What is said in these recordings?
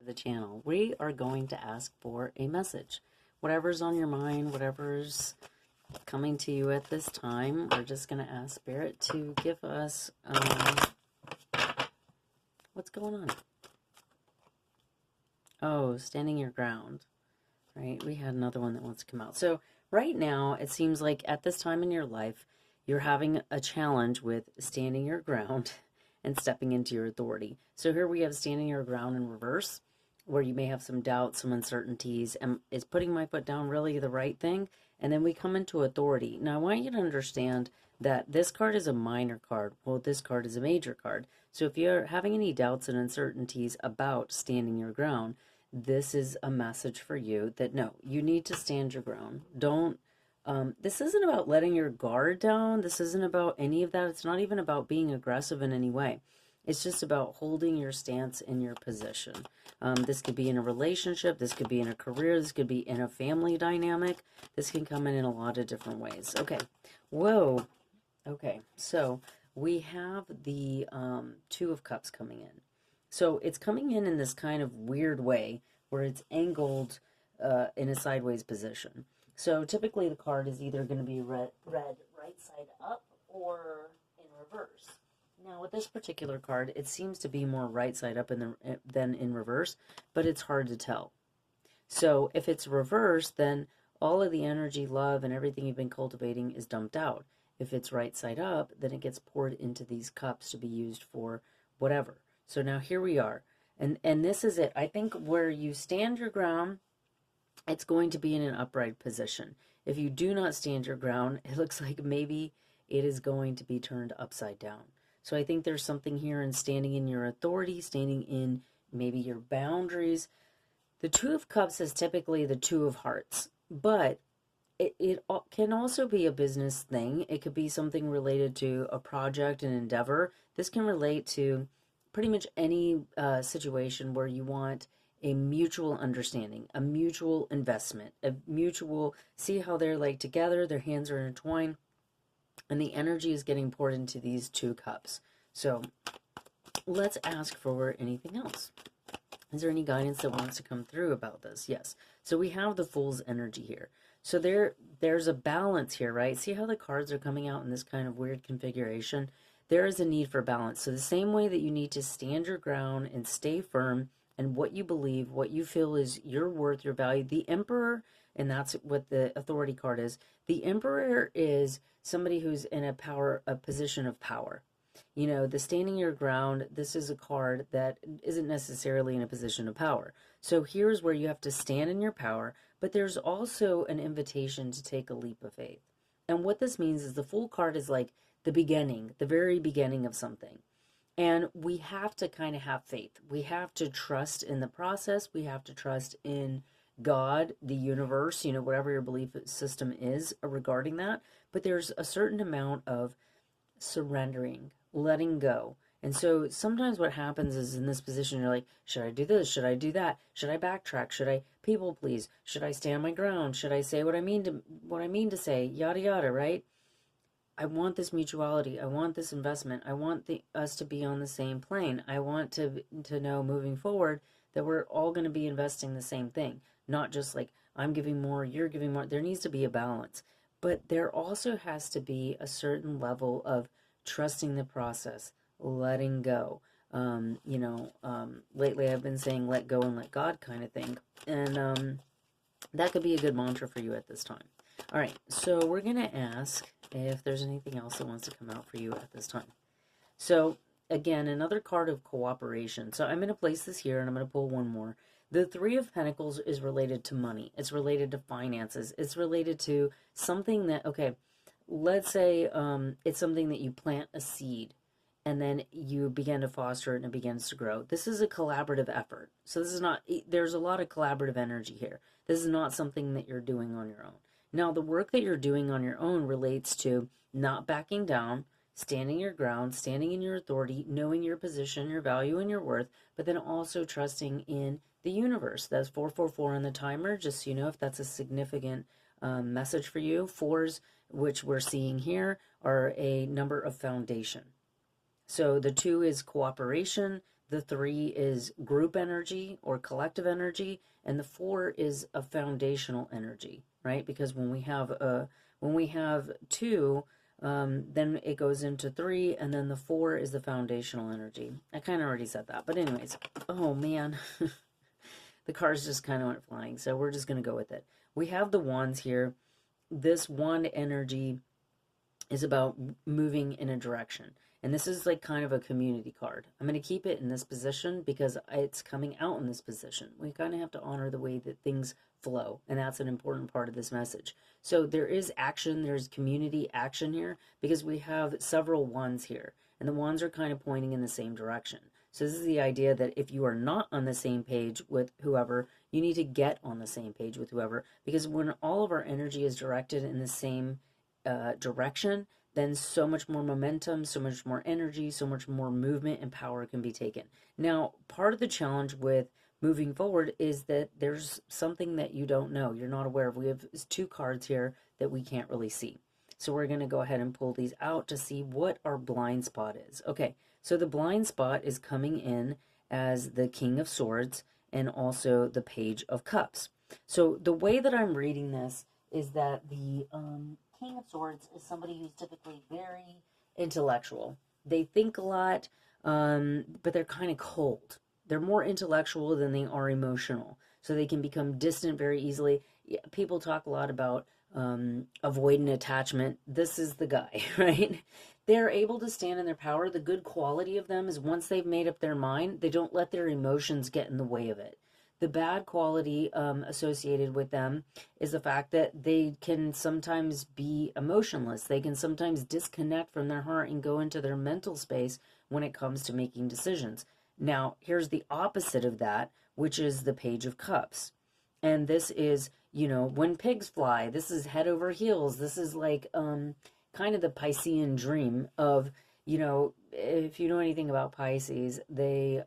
the channel. We are going to ask for a message. Whatever's on your mind, whatever's coming to you at this time, we're just going to ask Spirit to give us what's going on. Oh, standing your ground. Right? We had another one that wants to come out. So right now, it seems like at this time in your life, you're having a challenge with standing your ground and stepping into your authority. So here we have standing your ground in reverse, where you may have some doubts, some uncertainties, and is putting my foot down really the right thing? And then we come into authority. Now, I want you to understand that this card is a minor card. Well, this card is a major card. So if you're having any doubts and uncertainties about standing your ground, this is a message for you that no, you need to stand your ground. Don't, this isn't about letting your guard down. This isn't about any of that. It's not even about being aggressive in any way. It's just about holding your stance in your position. This could be in a relationship. This could be in a career. This could be in a family dynamic. This can come in a lot of different ways. Okay. Whoa. Okay. So we have the Two of Cups coming in. So it's coming in this kind of weird way where it's angled in a sideways position. So typically the card is either going to be read right side up or in reverse. Now with this particular card, it seems to be more right side up than in reverse, but it's hard to tell. So if it's reverse, then all of the energy, love, and everything you've been cultivating is dumped out. If it's right side up, then it gets poured into these cups to be used for whatever. So now here we are. And this is it. I think where you stand your ground, it's going to be in an upright position. If you do not stand your ground, it looks like maybe it is going to be turned upside down. So I think there's something here in standing in your authority, standing in maybe your boundaries. The Two of Cups is typically the Two of Hearts, but it can also be a business thing. It could be something related to a project, an endeavor. This can relate to pretty much any situation where you want a mutual understanding, a mutual investment, a mutual, see how they're like together, their hands are intertwined, and the energy is getting poured into these two cups. So let's ask for anything else. Is there any guidance that wants to come through about this? Yes. So we have the Fool's energy here. So there's a balance here, right? See how the cards are coming out in this kind of weird configuration? There is a need for balance. So the same way that you need to stand your ground and stay firm and what you believe, what you feel is your worth, your value. The Emperor, and that's what the Authority card is. The Emperor is somebody who's in a position of power. You know, the standing your ground, this is a card that isn't necessarily in a position of power. So here's where you have to stand in your power, but there's also an invitation to take a leap of faith. And what this means is the Fool card is like the beginning, the very beginning of something. And we have to kind of have faith. We have to trust in the process. We have to trust in God, the universe, you know, whatever your belief system is regarding that. But there's a certain amount of surrendering, letting go. And so sometimes what happens is in this position, you're like, should I do this? Should I do that? Should I backtrack? Should I people please? Should I stand my ground? Should I say what I mean to say? Yada, yada, right? I want this mutuality. I want this investment. I want us to be on the same plane. I want to know moving forward that we're all going to be investing the same thing. Not just like I'm giving more, you're giving more. There needs to be a balance. But there also has to be a certain level of trusting the process, letting go. Lately I've been saying let go and let God kind of thing. And that could be a good mantra for you at this time. All right, so we're going to ask if there's anything else that wants to come out for you at this time. So, again, another card of cooperation. So I'm going to place this here, and I'm going to pull one more. The Three of Pentacles is related to money. It's related to finances. It's related to something that, okay, let's say it's something that you plant a seed, and then you begin to foster it, and it begins to grow. This is a collaborative effort. So this is not, there's a lot of collaborative energy here. This is not something that you're doing on your own. Now, the work that you're doing on your own relates to not backing down, standing your ground, standing in your authority, knowing your position, your value, and your worth, but then also trusting in the universe. That's 444 on the timer, just so you know if that's a significant message for you. Fours, which we're seeing here, are a number of foundation. So the 2 is cooperation, The 3 is group energy or collective energy, and the 4 is a foundational energy, right? Because when we have 2, then it goes into 3, and then the 4 is the foundational energy. I kind of already said that, but anyways, oh man, the cars just kind of went flying, so we're just going to go with it. We have the wands here. This wand energy is about moving in a direction. And this is like kind of a community card. I'm going to keep it in this position because it's coming out in this position. We kind of have to honor the way that things flow. And that's an important part of this message. So there is action. There's community action here because we have several wands here. And the wands are kind of pointing in the same direction. So this is the idea that if you are not on the same page with whoever, you need to get on the same page with whoever. Because when all of our energy is directed in the same direction, then so much more momentum, so much more energy, so much more movement and power can be taken. Now, part of the challenge with moving forward is that there's something that you don't know, you're not aware of. We have 2 cards here that we can't really see. So we're going to go ahead and pull these out to see what our blind spot is. Okay, so the blind spot is coming in as the King of Swords and also the Page of Cups. So the way that I'm reading this is that the King of Swords is somebody who's typically very intellectual. They think a lot, but they're kind of cold. They're more intellectual than they are emotional. So they can become distant very easily. People talk a lot about avoidant attachment. This is the guy, right? They're able to stand in their power. The good quality of them is once they've made up their mind, they don't let their emotions get in the way of it. The bad quality associated with them is the fact that they can sometimes be emotionless. They can sometimes disconnect from their heart and go into their mental space when it comes to making decisions. Now, here's the opposite of that, which is the Page of Cups. And this is, when pigs fly, this is head over heels. This is like kind of the Piscean dream of, if you know anything about Pisces, they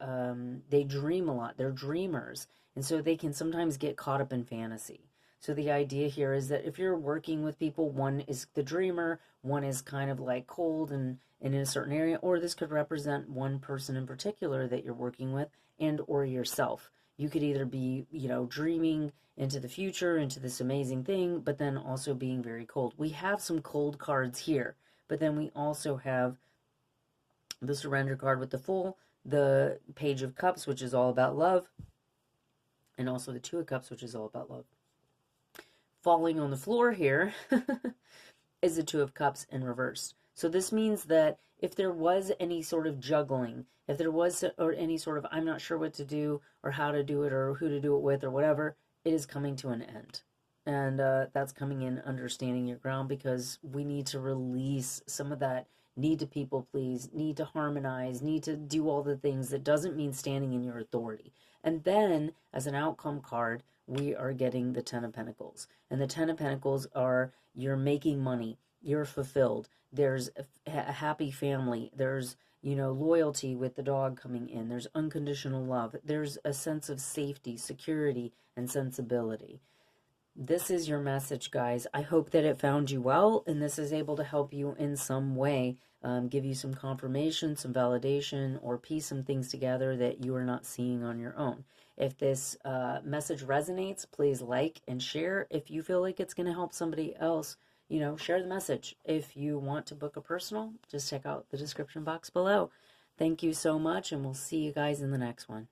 dream a lot. They're dreamers. And so they can sometimes get caught up in fantasy. So the idea here is that if you're working with people, one is the dreamer, one is kind of like cold and in a certain area, or this could represent one person in particular that you're working with and or yourself. You could either be, dreaming into the future, into this amazing thing, but then also being very cold. We have some cold cards here, but then we also have the Surrender card with the Fool, the Page of Cups, which is all about love, and also the Two of Cups, which is all about love. Falling on the floor here is the Two of Cups in reverse. So this means that if there was any sort of juggling, if there was or any sort of I'm not sure what to do or how to do it or who to do it with or whatever, it is coming to an end. And that's coming in understanding your ground, because we need to release some of that need to people please, need to harmonize, need to do all the things. That doesn't mean standing in your authority. And then as an outcome card, we are getting the Ten of Pentacles. And the Ten of Pentacles are you're making money, you're fulfilled, there's a happy family, there's loyalty with the dog coming in, there's unconditional love, there's a sense of safety, security, and sensibility. This is your message, guys. I hope that it found you well, and this is able to help you in some way, give you some confirmation, some validation, or piece some things together that you are not seeing on your own. If this message resonates, please like and share. If you feel like it's going to help somebody else, share the message. If you want to book a personal, just check out the description box below. Thank you so much, and we'll see you guys in the next one.